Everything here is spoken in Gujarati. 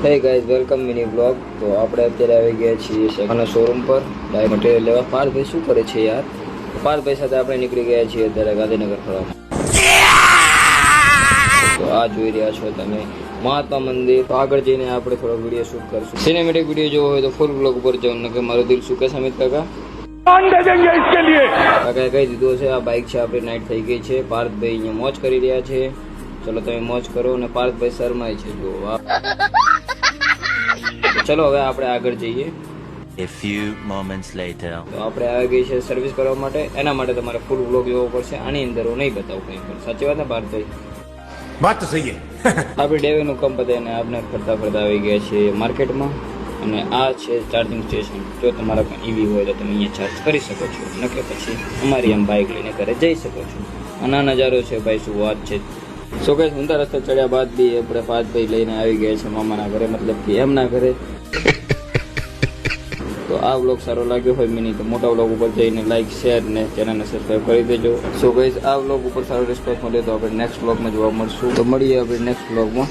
Hey guys welcome mini blog. તો આપણે અત્યારે આવી ગયા છીએ સેકન્ડ શોરૂમ પર ડાય મટીરિયલ લેવા. પાર્થભાઈ શું કરે છે યાર? પાર્થભાઈ સાથે આપણે નીકળી ગયા છીએ અત્યારે ગાંધીનગર ફરવા. તો આ જોઈ રહ્યા છો તમે મહાત્મા મંદિર. તો આગળ જઈને આપણે થોડો વિડીયો શૂટ કરશું. સિનેમેટિક વિડીયો જોવો હોય તો ફૂલ બ્લોગ ઉપર જાઓ. કે મારું દિલ શું કે સમિત કાકા કાકાએ કહી દીધું છે. આ બાઇક છે આપણી નાઇટ થઈ ગઈ છે. પાર્થભાઈ અહીંયા મોજ કરી રહ્યા છે. ચલો તમે મોજ કરો. અને પાર્થભાઈ શરમાય છે. જો ચલો હવે આપણે આગળ જઈએ. A few moments later. તો આપણે આવી ગઈ છે સર્વિસ કરવા માટે. એના માટે તમારે ફૂલ બ્લોગ જોવો પડશે. આની અંદર હું નહીં બતાવું કંઈ પણ. સાચી વાત ને પાર્થભાઈ? વાત તો સહી છે. આપણે ડેવીનું કામ પતાવીને આપણે ફરતા આવી ગયા છીએ માર્કેટમાં. અને આ છે ચાર્જિંગ સ્ટેશન. જો તમારા પણ ઈવી હોય તો તમે અહીંયા ચાર્જ કરી શકો છો. ન કે પછી અમારી આમ બાઇક લઈને ઘરે જઈ શકો છો. અને આ નજારો છે ભાઈ, શું વાત છે. સો કઈ ઊંધા રસ્તે ચડ્યા બાદ બી આપણે પાર્થભાઈ લઈને આવી ગયા છે મામાના ઘરે, મતલબ કે એમના ઘરે. તો આ વ્લોગ સારો લાગ્યો હોય મિની તો મોટા વ્લોગ ઉપર જઈને લાઈક, શેર ને ચેનલને સબસ્ક્રાઈબ કરી દેજો. સો ગાઈઝ આ વ્લોગ ઉપર સારો રિસ્પોન્સ મળ્યો તો આપણે નેક્સ્ટ વ્લોગમાં જોવા મળશું. તો મળીએ આપણે નેક્સ્ટ વ્લોગમાં.